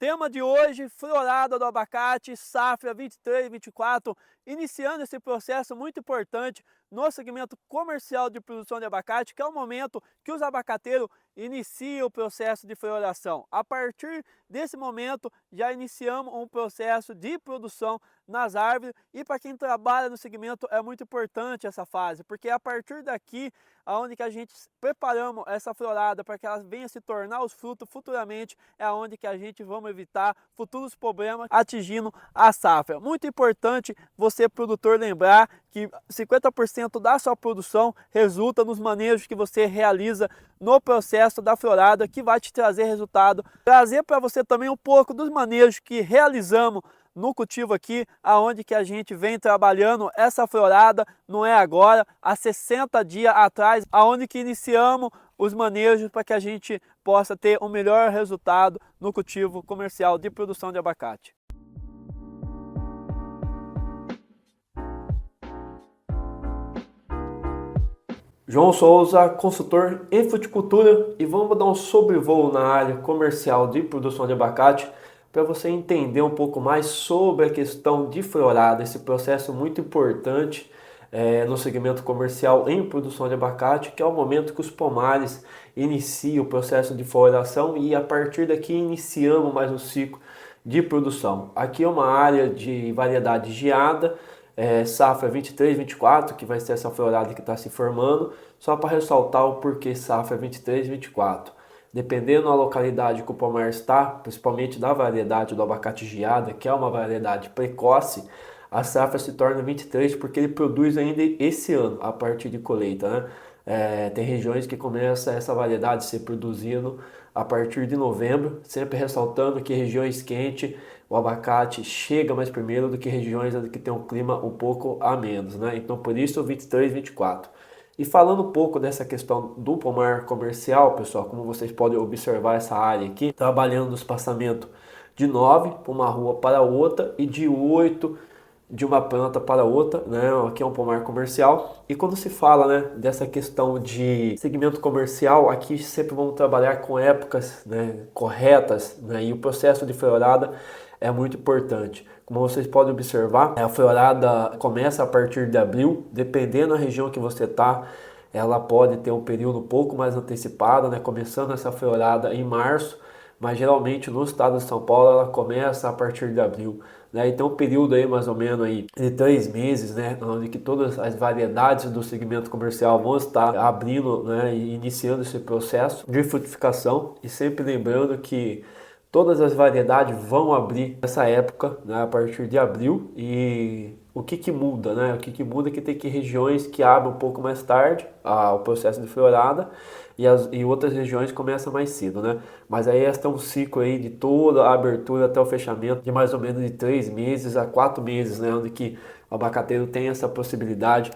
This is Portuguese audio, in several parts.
Tema de hoje, florada do abacate, safra 23, 24, iniciando esse processo muito importante no segmento comercial de produção de abacate, que é o momento que os abacateiros iniciam o processo de floração. A partir desse momento, já iniciamos um processo de produção nas árvores e para quem trabalha no segmento é muito importante essa fase, porque é a partir daqui aonde que a gente preparamos essa florada para que ela venha se tornar os frutos futuramente, é aonde que a gente vamos evitar futuros problemas atingindo a safra. Muito importante você, produtor, lembrar que 50% da sua produção resulta nos manejos que você realiza no processo da florada, que vai te trazer resultado. Trazer para você também um pouco dos manejos que realizamos no cultivo aqui, aonde que a gente vem trabalhando essa florada, não é agora, há 60 dias atrás, aonde que iniciamos os manejos para que a gente possa ter um melhor resultado no cultivo comercial de produção de abacate. João Souza, consultor em fruticultura, e vamos dar um sobrevoo na área comercial de produção de abacate para você entender um pouco mais sobre a questão de florada, esse processo muito importante no segmento comercial em produção de abacate, que é o momento que os pomares iniciam o processo de floração e a partir daqui iniciamos mais um ciclo de produção. Aqui é uma área de variedade geada, safra 23, 24, que vai ser essa florada que está se formando, só para ressaltar o porquê safra 23, 24. Dependendo da localidade que o pomar está, principalmente da variedade do abacate geada, que é uma variedade precoce, a safra se torna 23 porque ele produz ainda esse ano, a partir de colheita, né? Tem regiões que começa essa variedade a ser produzido a partir de novembro, sempre ressaltando que regiões quentes o abacate chega mais primeiro do que regiões que tem um clima um pouco a menos, né? Então por isso 23, 24. E falando um pouco dessa questão do pomar comercial, pessoal, como vocês podem observar essa área aqui, trabalhando no espaçamento de 9 para uma rua para outra e de 8 de uma planta para outra, né? Aqui é um pomar comercial. E quando se fala, né, dessa questão de segmento comercial, aqui sempre vamos trabalhar com épocas, né, corretas, né? E o processo de florada é muito importante. Como vocês podem observar, a florada começa a partir de abril, dependendo da região que você está, ela pode ter um período um pouco mais antecipado, né? Começando essa florada em março, mas geralmente no estado de São Paulo ela começa a partir de abril, né? Então um período aí mais ou menos aí de 3 meses, né? Onde que todas as variedades do segmento comercial vão estar abrindo, né? E iniciando esse processo de frutificação, e sempre lembrando que todas as variedades vão abrir nessa época, né, a partir de abril. E o que muda, né? O que muda é que tem regiões que abrem um pouco mais tarde o processo de florada e outras regiões começam mais cedo, né? Mas aí está um ciclo aí de toda a abertura até o fechamento de mais ou menos de 3 meses a 4 meses, né? Onde que o abacateiro tem essa possibilidade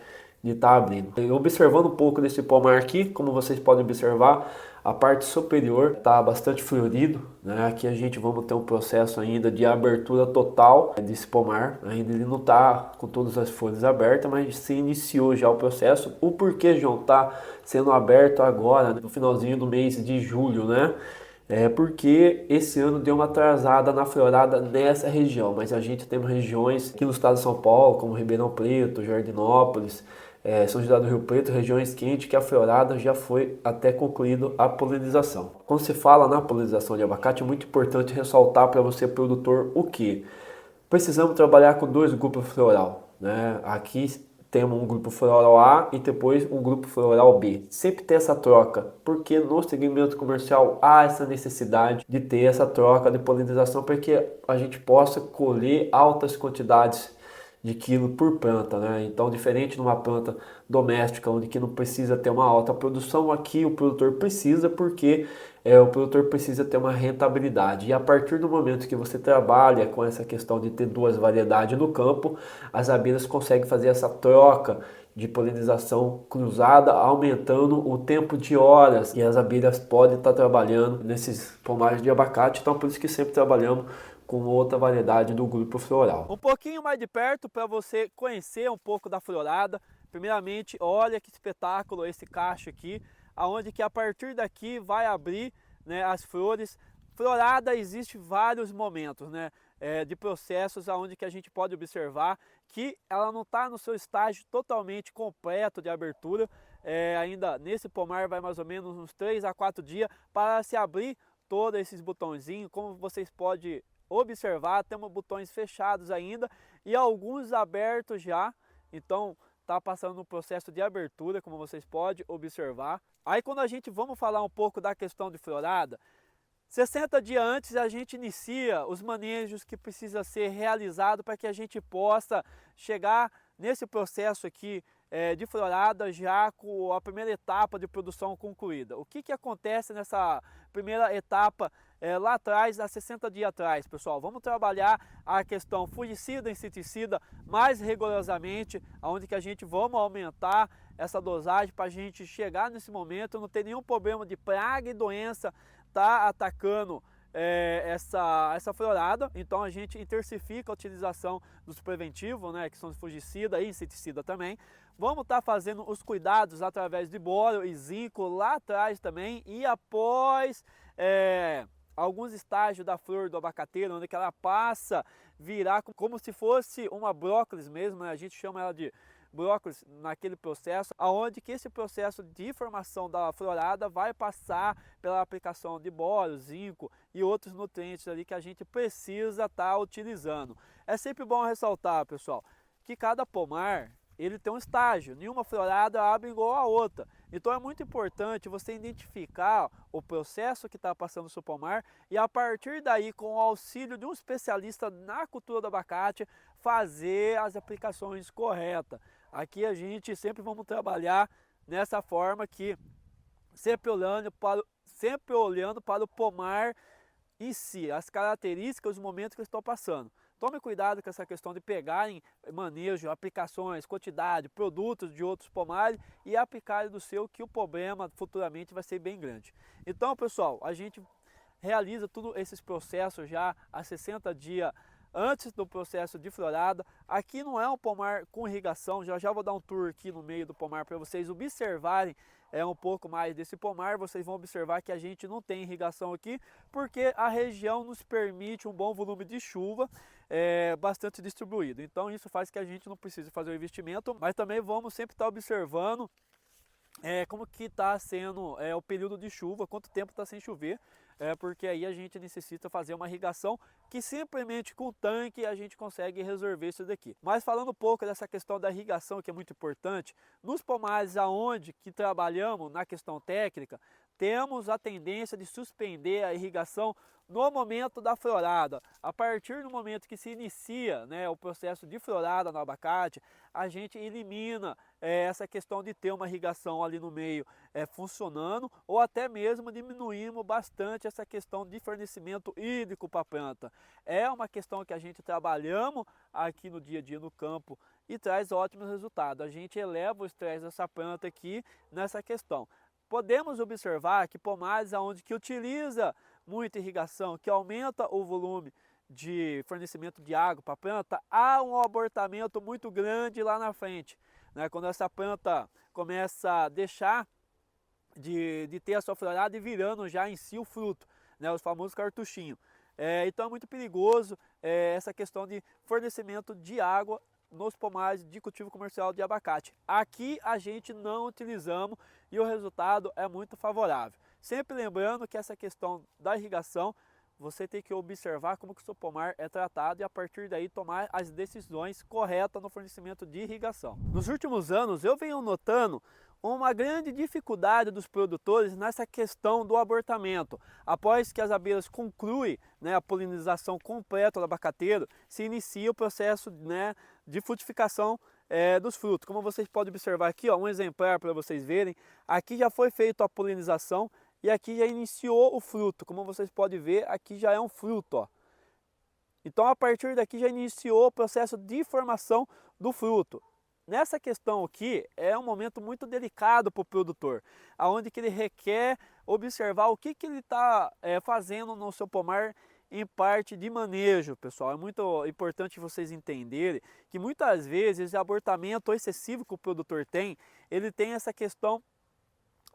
de estar abrindo. E observando um pouco desse pomar aqui, como vocês podem observar, a parte superior está bastante florido, né? Aqui a gente vamos ter um processo ainda de abertura total desse pomar. Ainda ele não está com todas as folhas abertas, mas se iniciou já o processo. O porquê, João, está sendo aberto agora, né, no finalzinho do mês de julho, né? É porque esse ano deu uma atrasada na florada nessa região, mas a gente tem regiões aqui no estado de São Paulo, como Ribeirão Preto, Jardinópolis, São José do Rio Preto, regiões quentes, que a florada já foi até concluído a polinização. Quando se fala na polinização de abacate, é muito importante ressaltar para você, produtor, o que? Precisamos trabalhar com 2 grupos floral, né? Aqui temos um grupo floral A e depois um grupo floral B. Sempre ter essa troca, porque no segmento comercial há essa necessidade de ter essa troca de polinização para que a gente possa colher altas quantidades de quilo por planta, né? Então, diferente de uma planta doméstica, onde que não precisa ter uma alta produção, aqui o produtor precisa, porque o produtor precisa ter uma rentabilidade. E a partir do momento que você trabalha com essa questão de ter 2 variedades no campo, as abelhas conseguem fazer essa troca de polinização cruzada, aumentando o tempo de horas e as abelhas podem estar trabalhando nesses pomares de abacate. Então, por isso que sempre trabalhamos com outra variedade do grupo floral. Um pouquinho mais de perto para você conhecer um pouco da florada. Primeiramente, olha que espetáculo esse cacho aqui, aonde que a partir daqui vai abrir, né, as flores Florada existe vários momentos, né, de processos onde que a gente pode observar que ela não está no seu estágio totalmente completo de abertura. Ainda nesse pomar vai mais ou menos uns 3 a 4 dias para se abrir todos esses botõezinhos. Como vocês podem observar, temos botões fechados ainda e alguns abertos já, então está passando no processo de abertura, como vocês podem observar. Aí quando a gente vamos falar um pouco da questão de florada, 60 dias antes a gente inicia os manejos que precisa ser realizado para que a gente possa chegar nesse processo aqui de florada já com a primeira etapa de produção concluída. O que acontece nessa primeira etapa lá atrás, há 60 dias atrás, pessoal? Vamos trabalhar a questão fungicida e inseticida mais rigorosamente, onde que a gente vamos aumentar essa dosagem para a gente chegar nesse momento, não ter nenhum problema de praga e doença tá atacando essa florada. Então a gente intensifica a utilização dos preventivos, né, que são fungicida e inseticida também. Vamos estar fazendo os cuidados através de boro e zinco lá atrás também, e após alguns estágios da flor do abacateiro, onde que ela passa a virar como se fosse uma brócolis mesmo, né? A gente chama ela de brócolis naquele processo, aonde que esse processo de formação da florada vai passar pela aplicação de boro, zinco e outros nutrientes ali que a gente precisa estar utilizando. É sempre bom ressaltar, pessoal, que cada pomar ele tem um estágio, nenhuma florada abre igual a outra. Então é muito importante você identificar o processo que está passando no seu pomar e a partir daí, com o auxílio de um especialista na cultura do abacate, fazer as aplicações corretas. Aqui a gente sempre vamos trabalhar nessa forma que sempre olhando para o pomar em si, as características, os momentos que eu estou passando. Tome cuidado com essa questão de pegarem manejo, aplicações, quantidade, produtos de outros pomares e aplicarem do seu, que o problema futuramente vai ser bem grande. Então, pessoal, a gente realiza todos esses processos já há 60 dias antes do processo de florada. Aqui não é um pomar com irrigação, já vou dar um tour aqui no meio do pomar para vocês observarem um pouco mais desse pomar. Vocês vão observar que a gente não tem irrigação aqui, porque a região nos permite um bom volume de chuva bastante distribuído. Então isso faz que a gente não precise fazer o investimento, mas também vamos sempre estar observando como que está sendo o período de chuva, quanto tempo está sem chover, porque aí a gente necessita fazer uma irrigação que simplesmente com o tanque a gente consegue resolver isso daqui. Mas falando um pouco dessa questão da irrigação, que é muito importante, nos pomares aonde que trabalhamos na questão técnica, temos a tendência de suspender a irrigação no momento da florada. A partir do momento que se inicia, né, o processo de florada no abacate, a gente elimina essa questão de ter uma irrigação ali no meio funcionando, ou até mesmo diminuímos bastante essa questão de fornecimento hídrico para a planta. É uma questão que a gente trabalhamos aqui no dia a dia no campo e traz ótimos resultados. A gente eleva o estresse dessa planta aqui nessa questão. Podemos observar que pomares onde que utiliza muita irrigação, que aumenta o volume de fornecimento de água para a planta, há um abortamento muito grande lá na frente, né? Quando essa planta começa a deixar de ter a sua florada e virando já em si o fruto, né? Os famosos cartuchinhos. Então é muito perigoso essa questão de fornecimento de água nos pomares de cultivo comercial de abacate. Aqui a gente não utilizamos e o resultado é muito favorável. Sempre lembrando que essa questão da irrigação, você tem que observar como que o seu pomar é tratado e a partir daí tomar as decisões corretas no fornecimento de irrigação. Nos últimos anos eu venho notando uma grande dificuldade dos produtores nessa questão do abortamento. Após que as abelhas concluem, né, a polinização completa do abacateiro, se inicia o processo, né, de frutificação dos frutos. Como vocês podem observar aqui, ó, um exemplar para vocês verem, aqui já foi feita a polinização e aqui já iniciou o fruto. Como vocês podem ver, aqui já é um fruto, ó. Então a partir daqui já iniciou o processo de formação do fruto. Nessa questão aqui é um momento muito delicado para o produtor, onde que ele requer observar o que ele está fazendo no seu pomar em parte de manejo, pessoal. É muito importante vocês entenderem que muitas vezes o abortamento excessivo que o produtor tem, ele tem essa questão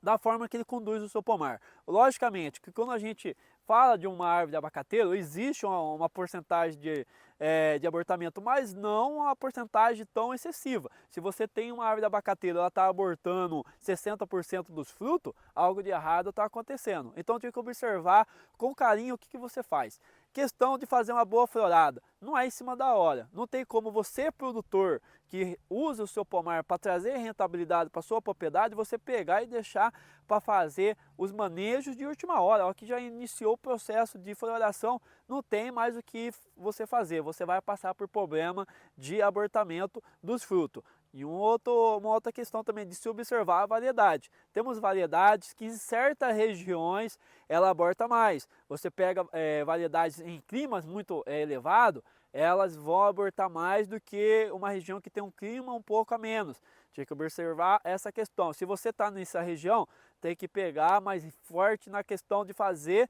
da forma que ele conduz o seu pomar. Logicamente que quando a gente fala de uma árvore de abacateiro, existe uma porcentagem de abortamento, mas não uma porcentagem tão excessiva. Se você tem uma árvore de abacateiro, ela está abortando 60% dos frutos, algo de errado está acontecendo. Então tem que observar com carinho o que você faz. Questão de fazer uma boa florada, não é em cima da hora. Não tem como você, produtor, que usa o seu pomar para trazer rentabilidade para sua propriedade, você pegar e deixar para fazer os manejos de última hora. A hora que já iniciou o processo de floração, não tem mais o que você fazer. Você vai passar por problema de abortamento dos frutos. E uma outra questão também de se observar a variedade. Temos variedades que em certas regiões ela aborta mais. Você pega variedades em climas muito elevados, elas vão abortar mais do que uma região que tem um clima um pouco a menos. Tinha que observar essa questão. Se você está nessa região, tem que pegar mais forte na questão de fazer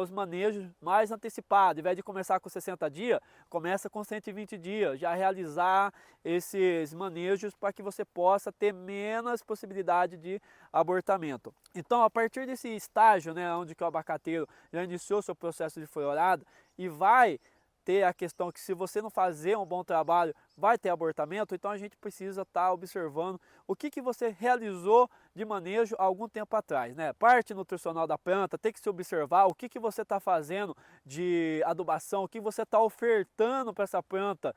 os manejos mais antecipados. Ao invés de começar com 60 dias, começa com 120 dias. Já realizar esses manejos para que você possa ter menos possibilidade de abortamento. Então, a partir desse estágio, né, onde que o abacateiro já iniciou seu processo de florada e vai ter a questão que se você não fazer um bom trabalho, vai ter abortamento, então a gente precisa estar observando o que você realizou de manejo há algum tempo atrás, né? Parte nutricional da planta, tem que se observar o que você está fazendo de adubação, o que você está ofertando para essa planta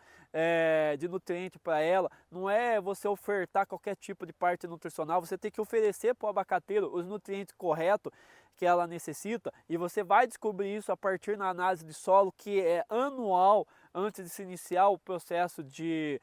de nutriente para ela. Não é você ofertar qualquer tipo de parte nutricional, você tem que oferecer para o abacateiro os nutrientes corretos que ela necessita, e você vai descobrir isso a partir da análise de solo, que é anual, antes de se iniciar o processo de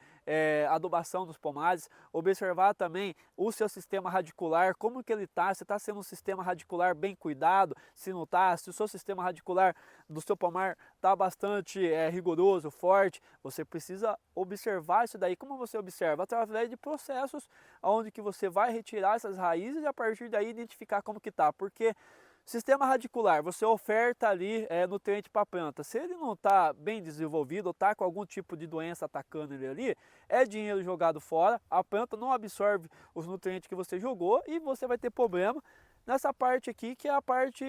adubação dos pomares. Observar também o seu sistema radicular, como que ele está, se está sendo um sistema radicular bem cuidado, se não está, se o seu sistema radicular do seu pomar está bastante rigoroso, forte. Você precisa observar isso daí. Como você observa? Através de processos onde que você vai retirar essas raízes e a partir daí identificar como que está, porque sistema radicular, você oferta ali nutriente para a planta. Se ele não está bem desenvolvido ou está com algum tipo de doença atacando ele ali, é dinheiro jogado fora, a planta não absorve os nutrientes que você jogou e você vai ter problema nessa parte aqui, que é a parte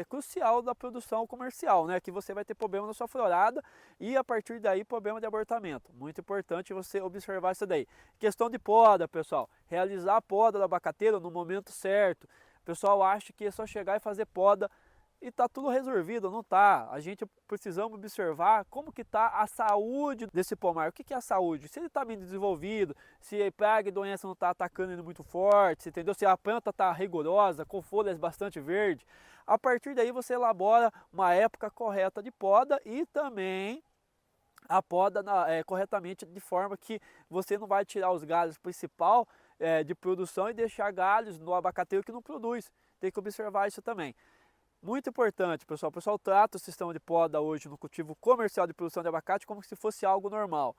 crucial da produção comercial, né? Que você vai ter problema na sua florada e a partir daí problema de abortamento. Muito importante você observar isso daí. Questão de poda, pessoal. Realizar a poda do abacateiro no momento certo. O pessoal acha que é só chegar e fazer poda e está tudo resolvido, não está. A gente precisamos observar como que está a saúde desse pomar. O que é a saúde? Se ele está bem desenvolvido, se a praga e doença não está atacando ele muito forte, entendeu? Se a planta está rigorosa, com folhas bastante verdes. A partir daí você elabora uma época correta de poda e também a poda corretamente, de forma que você não vai tirar os galhos principal de produção e deixar galhos no abacateiro que não produz. Tem que observar isso também. Muito importante, pessoal. O pessoal trata o sistema de poda hoje no cultivo comercial de produção de abacate como se fosse algo normal.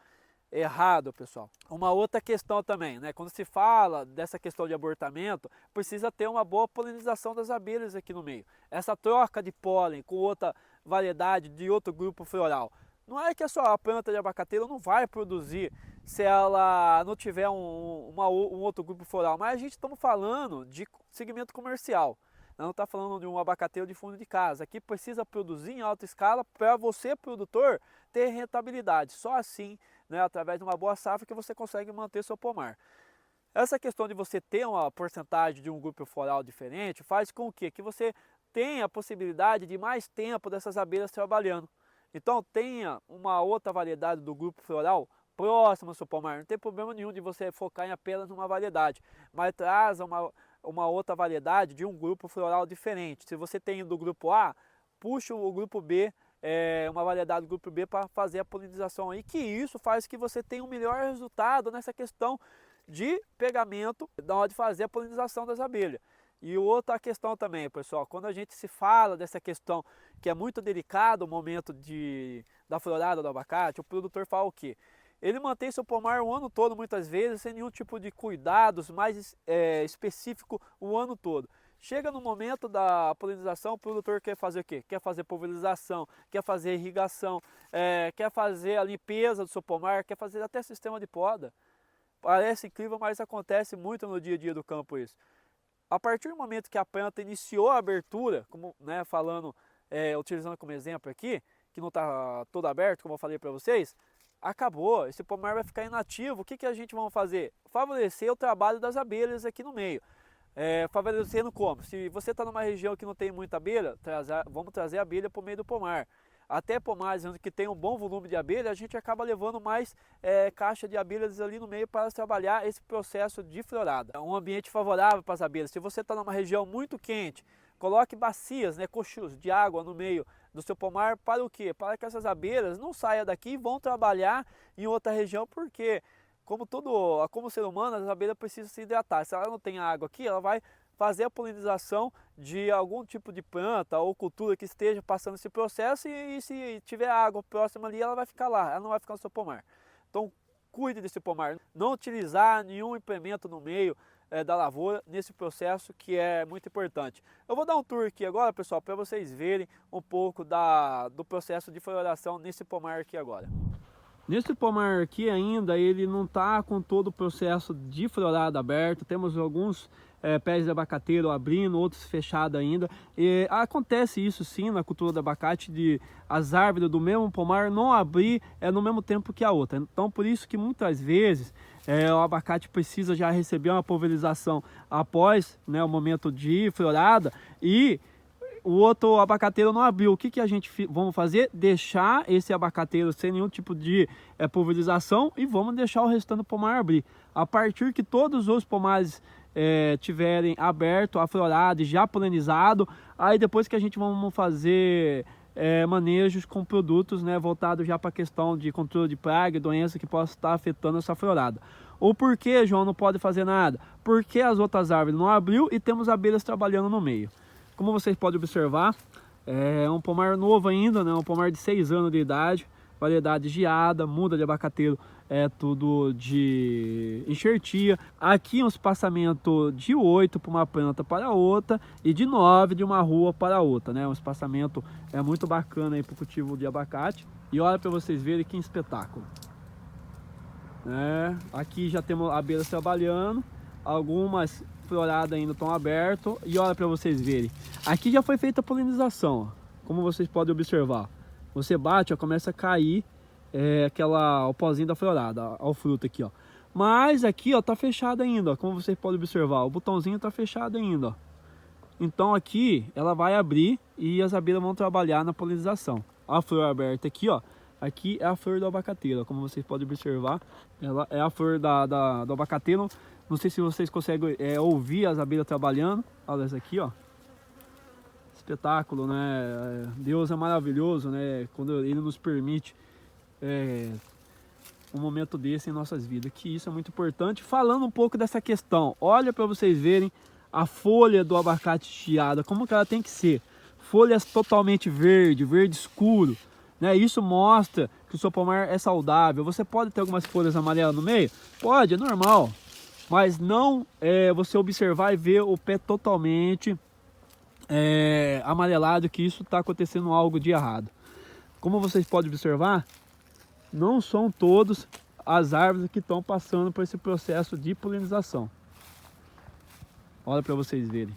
Errado, pessoal. Uma outra questão também, né? Quando se fala dessa questão de abortamento, precisa ter uma boa polinização das abelhas aqui no meio. Essa troca de pólen com outra variedade de outro grupo floral. Não é que a sua planta de abacateiro não vai produzir se ela não tiver um outro grupo floral, mas a gente estamos falando de segmento comercial. Não está falando de um abacateiro de fundo de casa. Aqui precisa produzir em alta escala para você, produtor, ter rentabilidade. Só assim, né, através de uma boa safra, que você consegue manter seu pomar. Essa questão de você ter uma porcentagem de um grupo floral diferente faz com que você tenha a possibilidade de mais tempo dessas abelhas trabalhando. Então tenha uma outra variedade do grupo floral próximo ao seu pomar. Não tem problema nenhum de você focar em apenas uma variedade, mas traz uma outra variedade de um grupo floral diferente. Se você tem do grupo A, puxa o grupo B, uma variedade do grupo B para fazer a polinização aí, que isso faz que você tenha um melhor resultado nessa questão de pegamento na hora de fazer a polinização das abelhas. E outra questão também, pessoal, quando a gente se fala dessa questão que é muito delicado o momento da florada do abacate, o produtor fala o quê? Ele mantém seu pomar o ano todo, muitas vezes, sem nenhum tipo de cuidados mais específico o ano todo. Chega no momento da polinização, o produtor quer fazer o quê? Quer fazer pulverização, quer fazer irrigação, quer fazer a limpeza do seu pomar, quer fazer até sistema de poda. Parece incrível, mas acontece muito no dia a dia do campo isso. A partir do momento que a planta iniciou a abertura, como falando utilizando como exemplo aqui, que não está todo aberto, como eu falei para vocês, acabou, esse pomar vai ficar inativo. O que, que a gente vai fazer? Favorecer o trabalho das abelhas aqui no meio. Favorecendo como? Se você está numa região que não tem muita abelha, vamos trazer abelha para o meio do pomar. Até pomares que tem um bom volume de abelha, a gente acaba levando mais caixa de abelhas ali no meio para trabalhar esse processo de florada. É um ambiente favorável para as abelhas. Se você está numa região muito quente, coloque bacias, cochos de água no meio do seu pomar. Para o quê? Para que essas abelhas não saiam daqui e vão trabalhar em outra região, porque como ser humano, as abelhas precisam se hidratar. Se ela não tem água aqui, ela vai fazer a polinização de algum tipo de planta ou cultura que esteja passando esse processo, e se tiver água próxima ali, ela vai ficar lá, ela não vai ficar no seu pomar. Então cuide desse pomar, não utilizar nenhum implemento no meio da lavoura nesse processo, que é muito importante. Eu vou dar um tour aqui agora, pessoal, para vocês verem um pouco do processo de floração nesse pomar aqui agora. Nesse pomar aqui ainda, ele não está com todo o processo de florada aberto. Temos alguns pés de abacateiro abrindo, outros fechados ainda. E acontece isso sim na cultura do abacate, de as árvores do mesmo pomar não abrir no mesmo tempo que a outra. Então por isso que muitas vezes o abacate precisa já receber uma pulverização após o momento de florada, e o outro abacateiro não abriu. O que a gente vamos fazer? Deixar esse abacateiro sem nenhum tipo de pulverização, e vamos deixar o restante do pomar abrir. A partir que todos os pomares tiverem aberto, aflorado e já polinizado, aí depois que a gente vamos fazer manejos com produtos voltados já para a questão de controle de praga e doença que possa estar afetando essa florada. O porquê, João, não pode fazer nada? Porque as outras árvores não abriu e temos abelhas trabalhando no meio. Como vocês podem observar, é um pomar novo ainda, um pomar de 6 anos de idade, variedade geada, muda de abacateiro, tudo de enxertia. Aqui um espaçamento de 8 para uma planta para outra e de 9 de uma rua para outra, Um espaçamento muito bacana para o cultivo de abacate. E olha para vocês verem que espetáculo. Aqui já temos abelhas trabalhando, algumas floradas ainda estão abertas, e olha para vocês verem. Aqui já foi feita a polinização, como vocês podem observar. Você bate, começa a cair o pozinho da florada, o fruto aqui, Mas aqui, tá fechado ainda, como vocês podem observar. O botãozinho tá fechado ainda, Então aqui ela vai abrir e as abelhas vão trabalhar na polinização. A flor aberta aqui, Aqui é a flor do abacateiro, como vocês podem observar. Ela é a flor do abacateiro. Não sei se vocês conseguem ouvir as abelhas trabalhando. Olha essa aqui, Espetáculo, Deus é maravilhoso, Quando Ele nos permite um momento desse em nossas vidas, que isso é muito importante. Falando um pouco dessa questão, olha para vocês verem a folha do abacate chiada, como que ela tem que ser. Folhas totalmente verde escuro, Isso mostra que o seu pomar é saudável. Você pode ter algumas folhas amarelas no meio? Pode, é normal. Mas não você observar e ver o pé totalmente amarelado, que isso está acontecendo algo de errado. Como vocês podem observar, não são todas as árvores que estão passando por esse processo de polinização. Olha para vocês verem.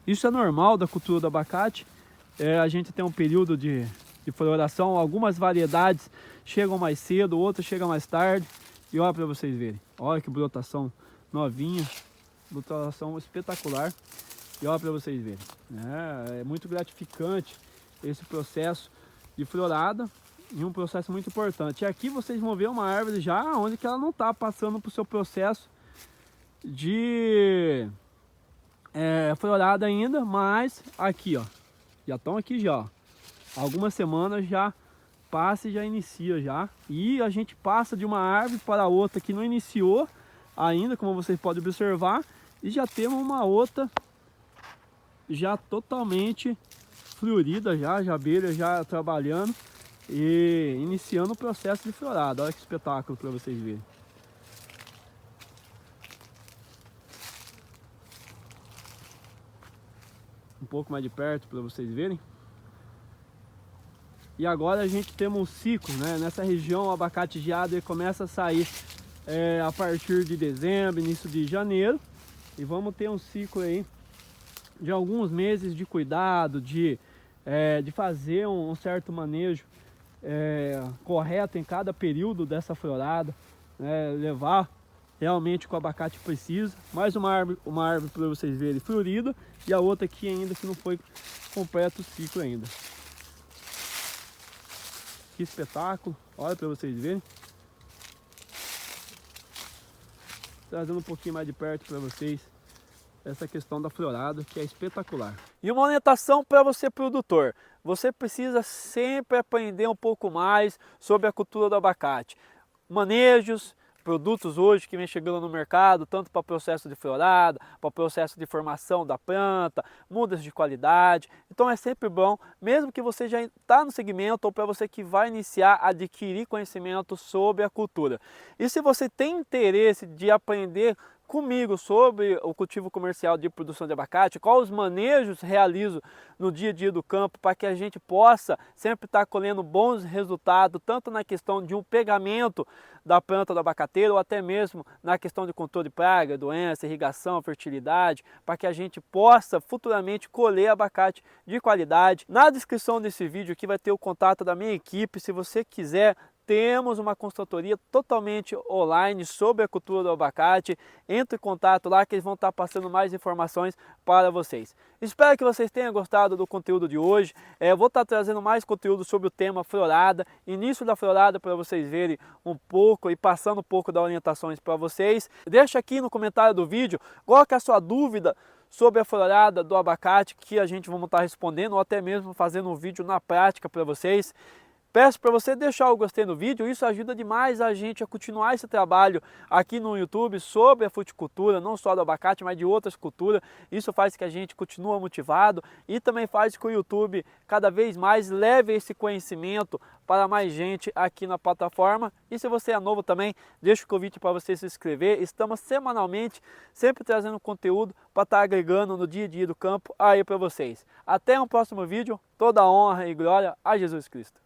Isso é normal da cultura do abacate. A gente tem um período de floração. Algumas variedades chegam mais cedo, outras chegam mais tarde. E olha para vocês verem. Olha que brotação novinha, brotação espetacular. E olha para vocês verem. É muito gratificante esse processo de florada, e um processo muito importante. E aqui vocês vão ver uma árvore já onde que ela não está passando por seu processo de florada ainda, mas aqui já estão aqui já. Algumas semanas já passa e já inicia já. E a gente passa de uma árvore para outra que não iniciou ainda, como vocês podem observar, e já temos uma outra já totalmente florida, já abelha já trabalhando e iniciando o processo de florada. Olha que espetáculo para vocês verem. Um pouco mais de perto para vocês verem. E agora a gente tem um ciclo, Nessa região o abacate geado ele começa a sair a partir de dezembro, início de janeiro. E vamos ter um ciclo aí de alguns meses de cuidado, de de fazer um certo manejo correto em cada período dessa florada, né? Levar realmente o que o abacate precisa. Mais uma árvore para vocês verem florida, e a outra aqui ainda que não foi completo o ciclo ainda. Que espetáculo, olha para vocês verem. Trazendo um pouquinho mais de perto para vocês essa questão da florada, que é espetacular. E uma orientação para você, produtor: você precisa sempre aprender um pouco mais sobre a cultura do abacate. Manejos, produtos hoje que vem chegando no mercado, tanto para processo de florada, para processo de formação da planta, mudas de qualidade. Então é sempre bom, mesmo que você já está no segmento ou para você que vai iniciar a adquirir conhecimento sobre a cultura. E se você tem interesse de aprender comigo sobre o cultivo comercial de produção de abacate, quais os manejos realizo no dia a dia do campo para que a gente possa sempre estar colhendo bons resultados, tanto na questão de um pegamento da planta do abacateiro ou até mesmo na questão de controle de praga, doença, irrigação, fertilidade, para que a gente possa futuramente colher abacate de qualidade. Na descrição desse vídeo aqui vai ter o contato da minha equipe, se você quiser. Temos uma consultoria totalmente online sobre a cultura do abacate. Entre em contato lá que eles vão estar passando mais informações para vocês. Espero que vocês tenham gostado do conteúdo de hoje. Eu vou estar trazendo mais conteúdo sobre o tema florada, início da florada, para vocês verem um pouco e passando um pouco das orientações para vocês. Deixa aqui no comentário do vídeo qual que é a sua dúvida sobre a florada do abacate, que a gente vai estar respondendo, ou até mesmo fazendo um vídeo na prática para vocês. Peço para você deixar o gostei no vídeo, isso ajuda demais a gente a continuar esse trabalho aqui no YouTube sobre a fruticultura, não só do abacate, mas de outras culturas. Isso faz que a gente continue motivado e também faz que o YouTube cada vez mais leve esse conhecimento para mais gente aqui na plataforma. E se você é novo também, deixo o convite para você se inscrever. Estamos semanalmente sempre trazendo conteúdo para estar agregando no dia a dia do campo aí para vocês. Até um próximo vídeo, toda honra e glória a Jesus Cristo.